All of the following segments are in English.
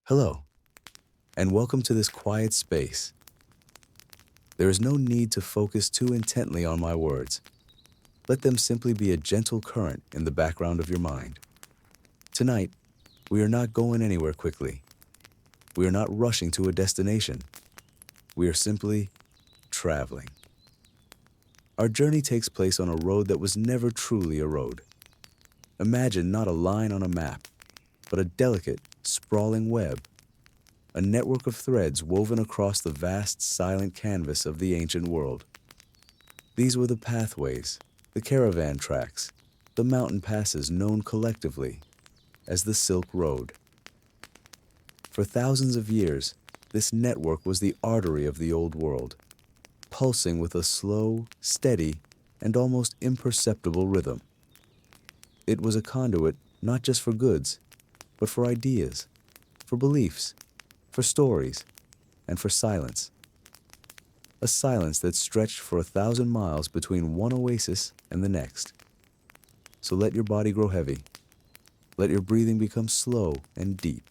Hello, and welcome to this quiet space. There is no need to focus too intently on my words. Let them simply be a gentle current in the background of your mind. Tonight, we are not going anywhere quickly. We are not rushing to a destination. We are simply traveling. Our journey takes place on a road that was never truly a road. Imagine not a line on a map, but a delicate, sprawling web, a network of threads woven across the vast, silent canvas of the ancient world. These were the pathways, the caravan tracks, the mountain passes known collectively as the Silk Road. For thousands of years, this network was the artery of the Old World, pulsing with a slow, steady, and almost imperceptible rhythm. It was a conduit not just for goods, but for ideas, for beliefs, for stories, and for silence. A silence that stretched for 1,000 miles between one oasis and the next. So let your body grow heavy. Let your breathing become slow and deep.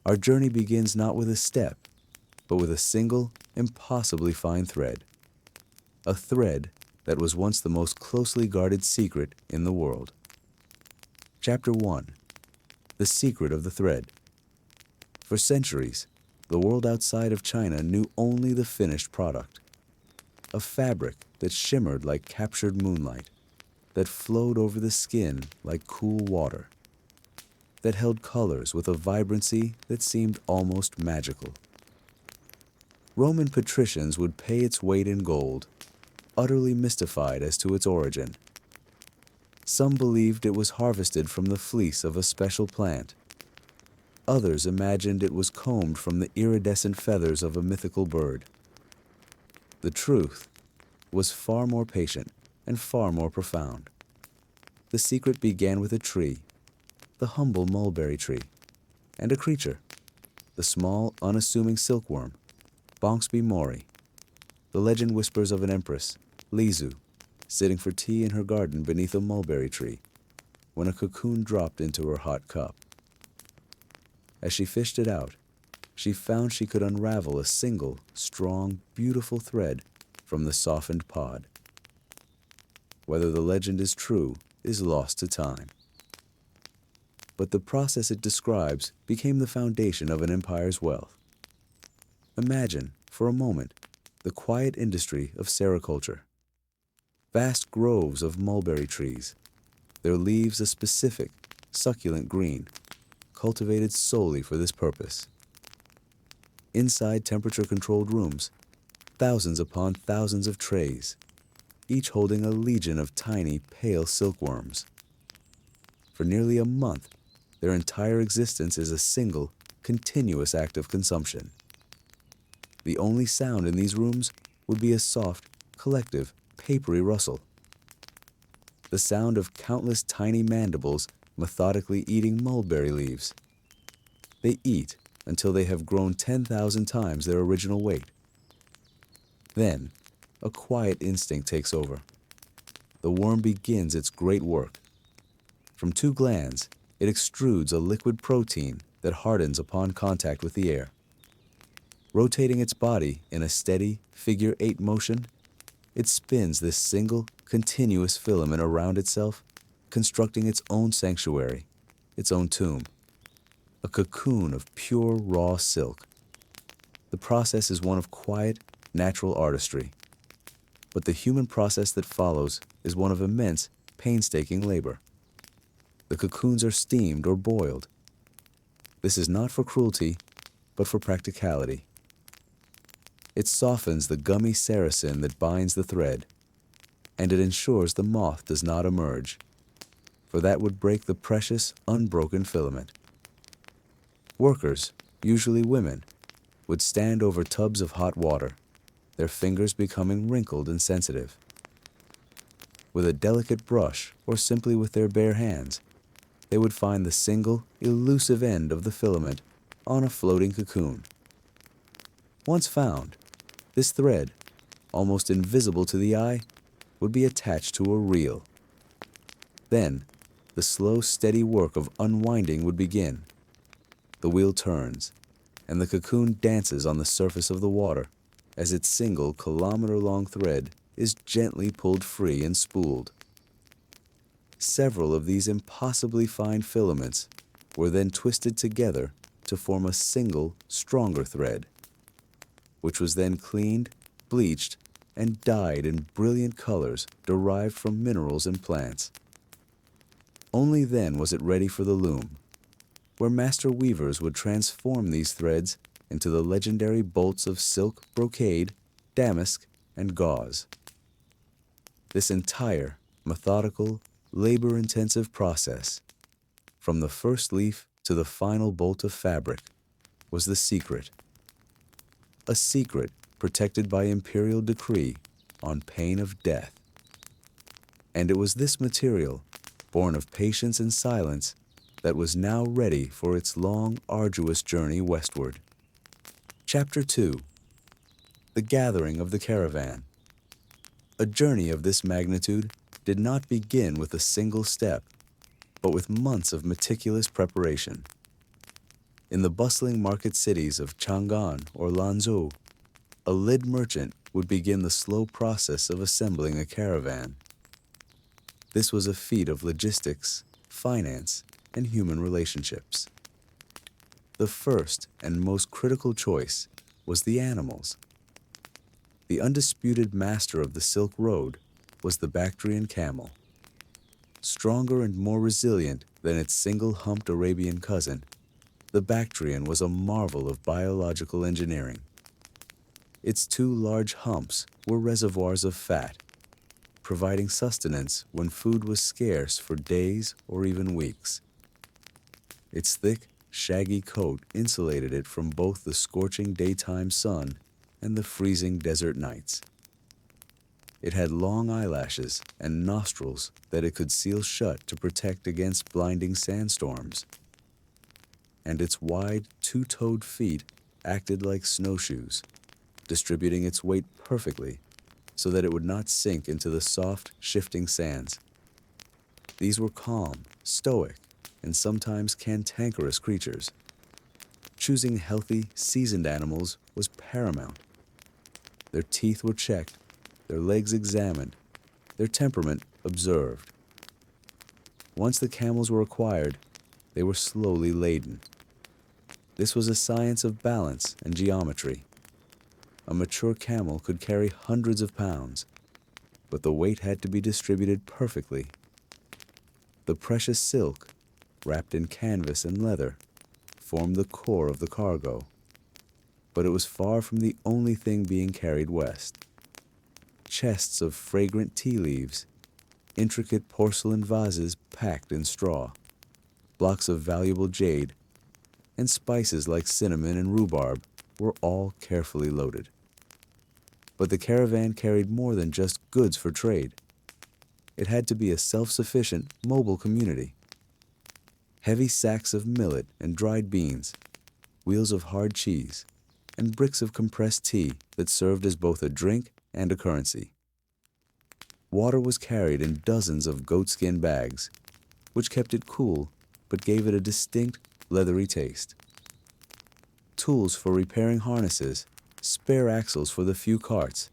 Our journey begins not with a step, but with a single, impossibly fine thread. A thread that was once the most closely guarded secret in the world. Chapter 1. The Secret of the Thread. For centuries, the world outside of China knew only the finished product. A fabric that shimmered like captured moonlight, that flowed over the skin like cool water, that held colors with a vibrancy that seemed almost magical. Roman patricians would pay its weight in gold, utterly mystified as to its origin. Some believed it was harvested from the fleece of a special plant. Others imagined it was combed from the iridescent feathers of a mythical bird. The truth was far more patient and far more profound. The secret began with a tree, the humble mulberry tree, and a creature, the small, unassuming silkworm, Bonxby Mori. The legend whispers of an empress, Lizu, sitting for tea in her garden beneath a mulberry tree, when a cocoon dropped into her hot cup. As she fished it out, she found she could unravel a single, strong, beautiful thread from the softened pod. Whether the legend is true is lost to time. But the process it describes became the foundation of an empire's wealth. Imagine, for a moment, the quiet industry of sericulture. Vast groves of mulberry trees, their leaves a specific, succulent green, cultivated solely for this purpose. Inside temperature-controlled rooms, thousands upon thousands of trays, each holding a legion of tiny, pale silkworms. For nearly a month, their entire existence is a single, continuous act of consumption. The only sound in these rooms would be a soft, collective, papery rustle. The sound of countless tiny mandibles methodically eating mulberry leaves. They eat until they have grown 10,000 times their original weight. Then, a quiet instinct takes over. The worm begins its great work. From two glands, it extrudes a liquid protein that hardens upon contact with the air. Rotating its body in a steady, figure-8 motion, it spins this single, continuous filament around itself, constructing its own sanctuary, its own tomb, a cocoon of pure raw silk. The process is one of quiet, natural artistry, but the human process that follows is one of immense, painstaking labor. The cocoons are steamed or boiled. This is not for cruelty, but for practicality. It softens the gummy saracen that binds the thread, and it ensures the moth does not emerge, for that would break the precious, unbroken filament. Workers, usually women, would stand over tubs of hot water, their fingers becoming wrinkled and sensitive. With a delicate brush, or simply with their bare hands, they would find the single, elusive end of the filament on a floating cocoon. Once found, this thread, almost invisible to the eye, would be attached to a reel. Then, the slow, steady work of unwinding would begin. The wheel turns, and the cocoon dances on the surface of the water as its single kilometer-long thread is gently pulled free and spooled. Several of these impossibly fine filaments were then twisted together to form a single, stronger thread, which was then cleaned, bleached, and dyed in brilliant colors derived from minerals and plants. Only then was it ready for the loom, where master weavers would transform these threads into the legendary bolts of silk, brocade, damask, and gauze. This entire, methodical, labor-intensive process, from the first leaf to the final bolt of fabric, was the secret. A secret protected by imperial decree on pain of death. And it was this material, born of patience and silence, that was now ready for its long, arduous journey westward. Chapter 2. The Gathering of the Caravan. A journey of this magnitude did not begin with a single step, but with months of meticulous preparation. In the bustling market cities of Chang'an or Lanzhou, a lead merchant would begin the slow process of assembling a caravan. This was a feat of logistics, finance, and human relationships. The first and most critical choice was the animals. The undisputed master of the Silk Road was the Bactrian camel. Stronger and more resilient than its single-humped Arabian cousin, the Bactrian was a marvel of biological engineering. Its two large humps were reservoirs of fat, providing sustenance when food was scarce for days or even weeks. Its thick, shaggy coat insulated it from both the scorching daytime sun and the freezing desert nights. It had long eyelashes and nostrils that it could seal shut to protect against blinding sandstorms. And its wide, two-toed feet acted like snowshoes, distributing its weight perfectly so that it would not sink into the soft, shifting sands. These were calm, stoic, and sometimes cantankerous creatures. Choosing healthy, seasoned animals was paramount. Their teeth were checked, their legs examined, their temperament observed. Once the camels were acquired, they were slowly laden. This was a science of balance and geometry. A mature camel could carry hundreds of pounds, but the weight had to be distributed perfectly. The precious silk, wrapped in canvas and leather, formed the core of the cargo. But it was far from the only thing being carried west. Chests of fragrant tea leaves, intricate porcelain vases packed in straw, blocks of valuable jade, and spices like cinnamon and rhubarb were all carefully loaded. But the caravan carried more than just goods for trade. It had to be a self-sufficient, mobile community. Heavy sacks of millet and dried beans, wheels of hard cheese, and bricks of compressed tea that served as both a drink and a currency. Water was carried in dozens of goatskin bags, which kept it cool but gave it a distinct, leathery taste. Tools for repairing harnesses, spare axles for the few carts,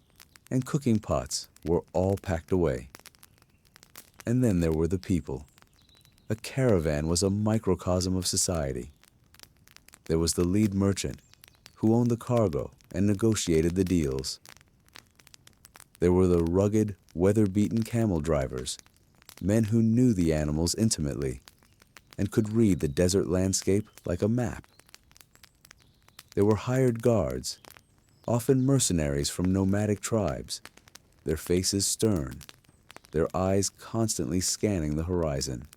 and cooking pots were all packed away. And then there were the people. A caravan was a microcosm of society. There was the lead merchant, who owned the cargo and negotiated the deals. There were the rugged, weather-beaten camel drivers, men who knew the animals intimately and could read the desert landscape like a map. There were hired guards, often mercenaries from nomadic tribes, their faces stern, their eyes constantly scanning the horizon.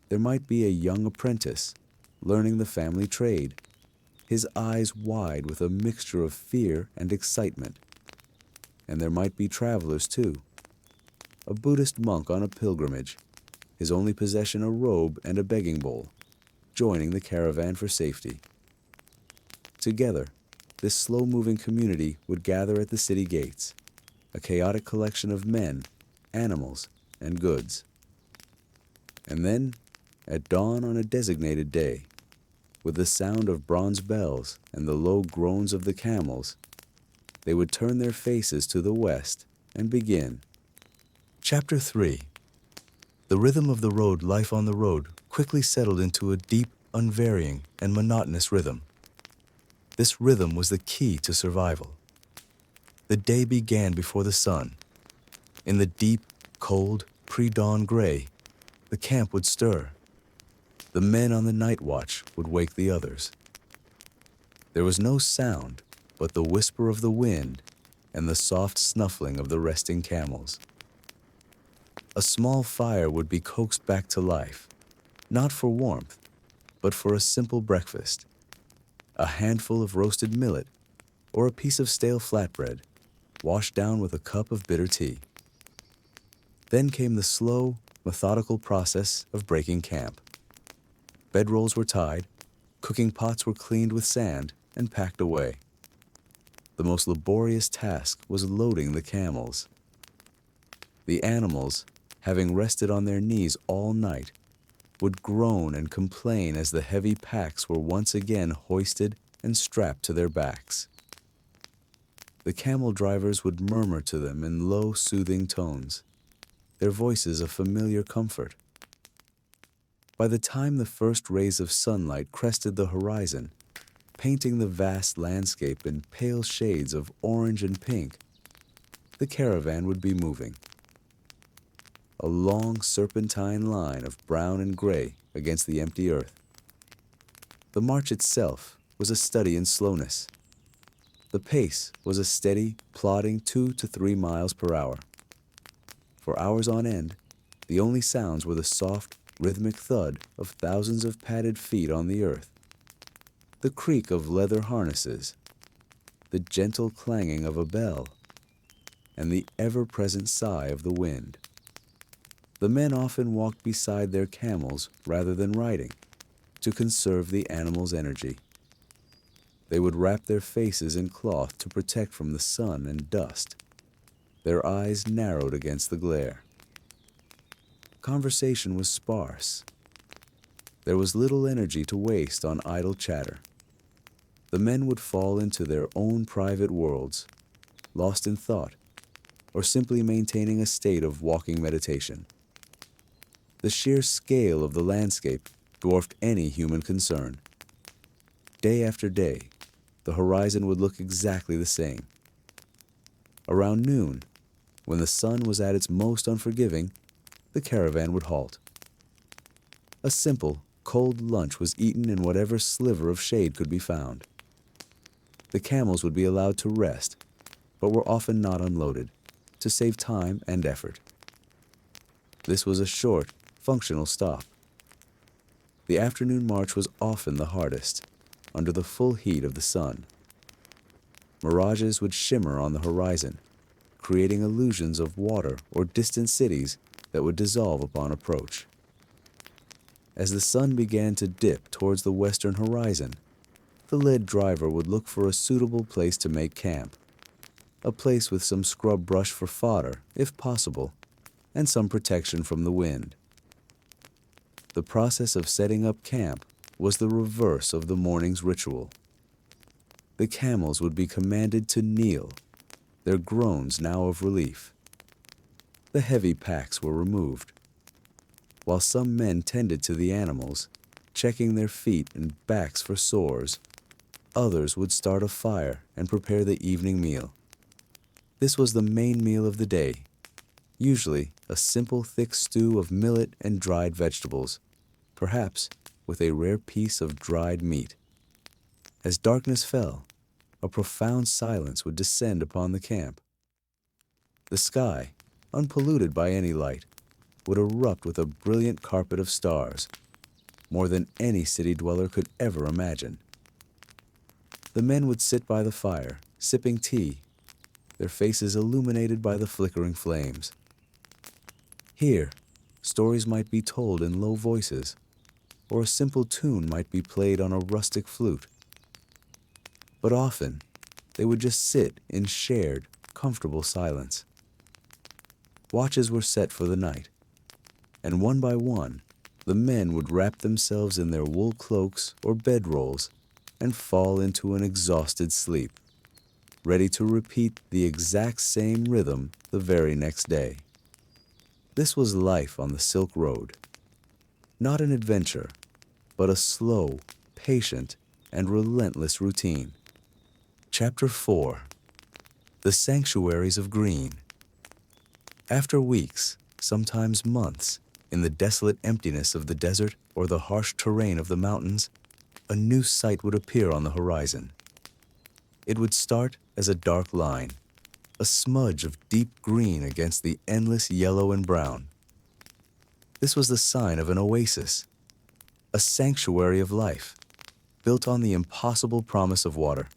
There might be a young apprentice, learning the family trade, his eyes wide with a mixture of fear and excitement. And there might be travelers too. A Buddhist monk on a pilgrimage, his only possession a robe and a begging bowl, joining the caravan for safety. Together, this slow-moving community would gather at the city gates, a chaotic collection of men, animals, and goods. And then, at dawn on a designated day, with the sound of bronze bells and the low groans of the camels, they would turn their faces to the west and begin. Chapter 3. The rhythm of the road life on the road quickly settled into a deep, unvarying, and monotonous rhythm. This rhythm was the key to survival. The day began before the sun. In the deep, cold, pre-dawn gray, the camp would stir. The men on the night watch would wake the others. There was no sound but the whisper of the wind and the soft snuffling of the resting camels. A small fire would be coaxed back to life, not for warmth, but for a simple breakfast. A handful of roasted millet or a piece of stale flatbread, washed down with a cup of bitter tea. Then came the slow, methodical process of breaking camp. Bedrolls were tied, cooking pots were cleaned with sand and packed away. The most laborious task was loading the camels. The animals, having rested on their knees all night, would groan and complain as the heavy packs were once again hoisted and strapped to their backs. The camel drivers would murmur to them in low, soothing tones, their voices a familiar comfort. By the time the first rays of sunlight crested the horizon, painting the vast landscape in pale shades of orange and pink, the caravan would be moving. A long serpentine line of brown and gray against the empty earth. The march itself was a study in slowness. The pace was a steady, plodding 2 to 3 miles per hour. For hours on end, the only sounds were the soft, rhythmic thud of thousands of padded feet on the earth, the creak of leather harnesses, the gentle clanging of a bell, and the ever-present sigh of the wind. The men often walked beside their camels rather than riding, to conserve the animals' energy. They would wrap their faces in cloth to protect from the sun and dust, their eyes narrowed against the glare. Conversation was sparse. There was little energy to waste on idle chatter. The men would fall into their own private worlds, lost in thought, or simply maintaining a state of walking meditation. The sheer scale of the landscape dwarfed any human concern. Day after day, the horizon would look exactly the same. Around noon, when the sun was at its most unforgiving, the caravan would halt. A simple, cold lunch was eaten in whatever sliver of shade could be found. The camels would be allowed to rest, but were often not unloaded, to save time and effort. This was a short, functional stop. The afternoon march was often the hardest, under the full heat of the sun. Mirages would shimmer on the horizon, creating illusions of water or distant cities that would dissolve upon approach. As the sun began to dip towards the western horizon, the lead driver would look for a suitable place to make camp, a place with some scrub brush for fodder, if possible, and some protection from the wind. The process of setting up camp was the reverse of the morning's ritual. The camels would be commanded to kneel, their groans now of relief. The heavy packs were removed. While some men tended to the animals, checking their feet and backs for sores, others would start a fire and prepare the evening meal. This was the main meal of the day, usually a simple thick stew of millet and dried vegetables, perhaps with a rare piece of dried meat. As darkness fell, a profound silence would descend upon the camp. The sky, unpolluted by any light, would erupt with a brilliant carpet of stars, more than any city dweller could ever imagine. The men would sit by the fire, sipping tea, their faces illuminated by the flickering flames. Here, stories might be told in low voices, or a simple tune might be played on a rustic flute. But often, they would just sit in shared, comfortable silence. Watches were set for the night, and one by one, The men would wrap themselves in their wool cloaks or bedrolls and fall into an exhausted sleep, ready to repeat the exact same rhythm the very next day. This was life on the Silk Road. Not an adventure, but a slow, patient, and relentless routine. Chapter 4. The Sanctuaries of Green. After weeks, sometimes months, in the desolate emptiness of the desert or the harsh terrain of the mountains, a new sight would appear on the horizon. It would start as a dark line, a smudge of deep green against the endless yellow and brown. This was the sign of an oasis, a sanctuary of life, built on the impossible promise of water.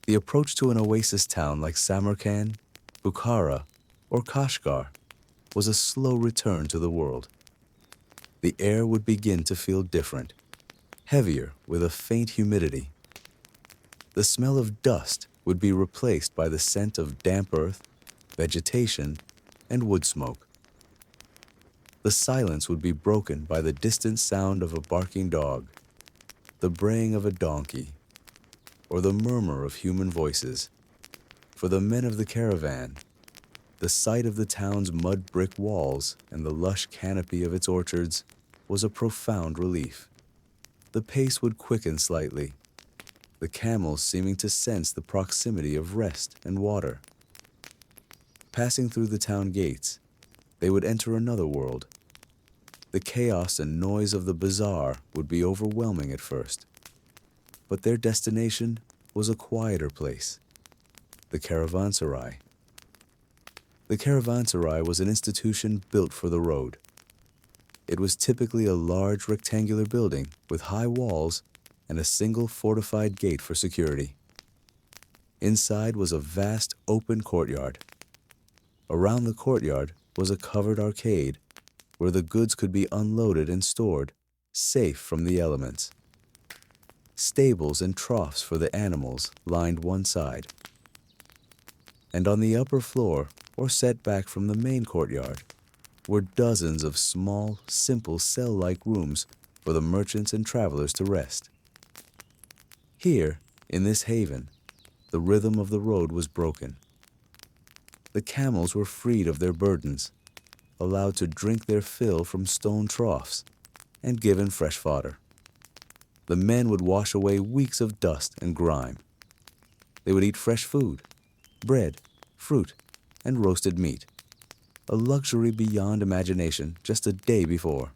The approach to an oasis town like Samarkand, Bukhara, or Kashgar was a slow return to the world. The air would begin to feel different, heavier with a faint humidity. The smell of dust would be replaced by the scent of damp earth, vegetation, and wood smoke. The silence would be broken by the distant sound of a barking dog, the braying of a donkey, or the murmur of human voices. For the men of the caravan, the sight of the town's mud brick walls and the lush canopy of its orchards was a profound relief. The pace would quicken slightly, the camels seeming to sense the proximity of rest and water. Passing through the town gates, they would enter another world. The chaos and noise of the bazaar would be overwhelming at first, but their destination was a quieter place, the caravanserais. The caravanserai was an institution built for the road. It was typically a large rectangular building with high walls and a single fortified gate for security. Inside was a vast open courtyard. Around the courtyard was a covered arcade where the goods could be unloaded and stored, safe from the elements. Stables and troughs for the animals lined one side. And on the upper floor, or set back from the main courtyard, were dozens of small, simple cell-like rooms for the merchants and travelers to rest. Here, in this haven, the rhythm of the road was broken. The camels were freed of their burdens, allowed to drink their fill from stone troughs, and given fresh fodder. The men would wash away weeks of dust and grime. They would eat fresh food, bread, fruit, and roasted meat, a luxury beyond imagination just a day before.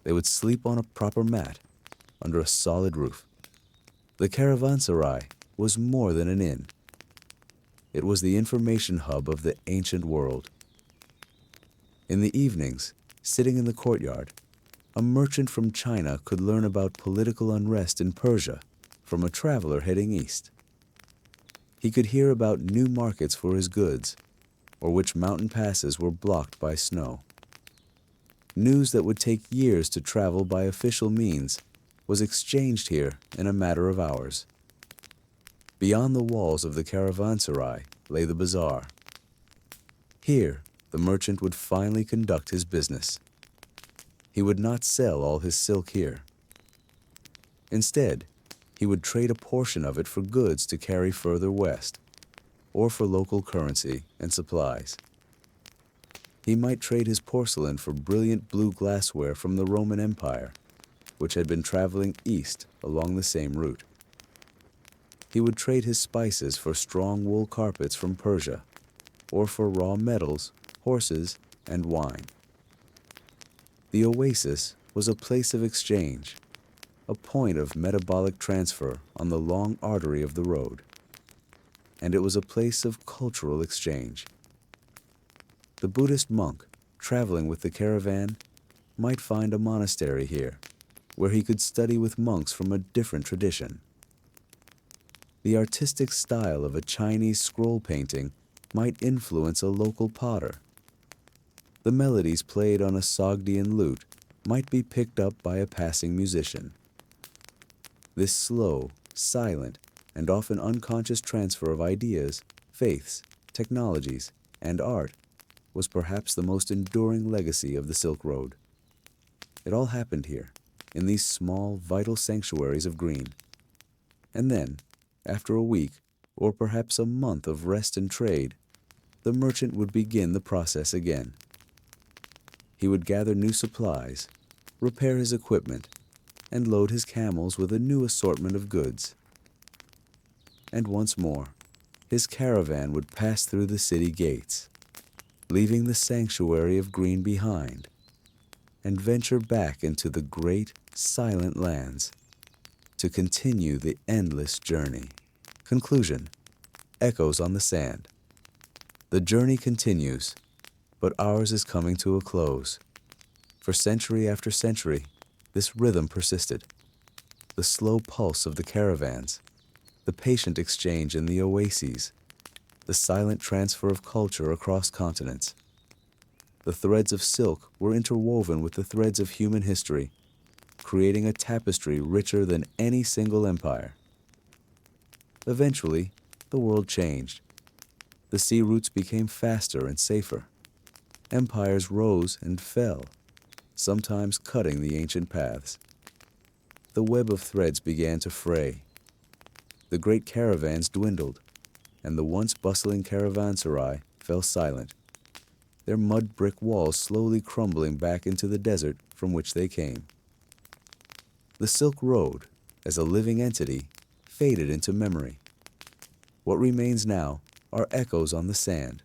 They would sleep on a proper mat under a solid roof. The caravanserai was more than an inn. It was the information hub of the ancient world. In the evenings, sitting in the courtyard, a merchant from China could learn about political unrest in Persia from a traveler heading east. He could hear about new markets for his goods, or which mountain passes were blocked by snow. News that would take years to travel by official means was exchanged here in a matter of hours. Beyond the walls of the caravanserai lay the bazaar. Here, the merchant would finally conduct his business. He would not sell all his silk here. Instead, he would trade a portion of it for goods to carry further west, or for local currency and supplies. He might trade his porcelain for brilliant blue glassware from the Roman Empire, which had been traveling east along the same route. He would trade his spices for strong wool carpets from Persia, or for raw metals, horses, and wine. The oasis was a place of exchange, a point of metabolic transfer on the long artery of the road. And it was a place of cultural exchange. The Buddhist monk, traveling with the caravan, might find a monastery here, where he could study with monks from a different tradition. The artistic style of a Chinese scroll painting might influence a local potter. The melodies played on a Sogdian lute might be picked up by a passing musician. This slow, silent, and often unconscious transfer of ideas, faiths, technologies, and art was perhaps the most enduring legacy of the Silk Road. It all happened here, in these small, vital sanctuaries of green. And then, after a week, or perhaps a month of rest and trade, the merchant would begin the process again. He would gather new supplies, repair his equipment, and load his camels with a new assortment of goods. And once more, his caravan would pass through the city gates, leaving the sanctuary of green behind, and venture back into the great, silent lands to continue the endless journey. Conclusion: echoes on the sand. The journey continues, but ours is coming to a close. For century after century, this rhythm persisted. The slow pulse of the caravans, the patient exchange in the oases, the silent transfer of culture across continents. The threads of silk were interwoven with the threads of human history, creating a tapestry richer than any single empire. Eventually, the world changed. The sea routes became faster and safer. Empires rose and fell, sometimes cutting the ancient paths. The web of threads began to fray. The great caravans dwindled, and the once bustling caravanserais fell silent, their mud brick walls slowly crumbling back into the desert from which they came. The Silk Road, as a living entity, faded into memory. What remains now are echoes on the sand,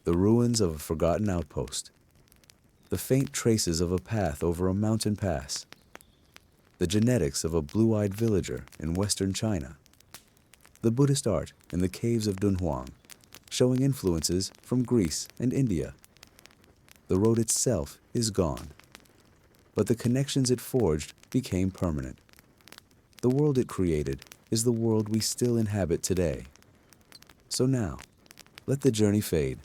the ruins of a forgotten outpost, the faint traces of a path over a mountain pass, the genetics of a blue-eyed villager in western China, the Buddhist art in the caves of Dunhuang, showing influences from Greece and India. The road itself is gone, but the connections it forged became permanent. The world it created is the world we still inhabit today. So now, let the journey fade.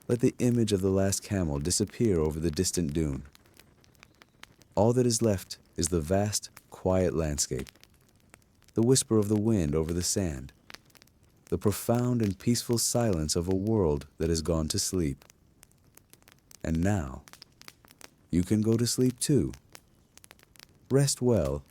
Let the image of the last camel disappear over the distant dune. All that is left is the vast, quiet landscape, the whisper of the wind over the sand, the profound and peaceful silence of a world that has gone to sleep. And now, you can go to sleep too. Rest well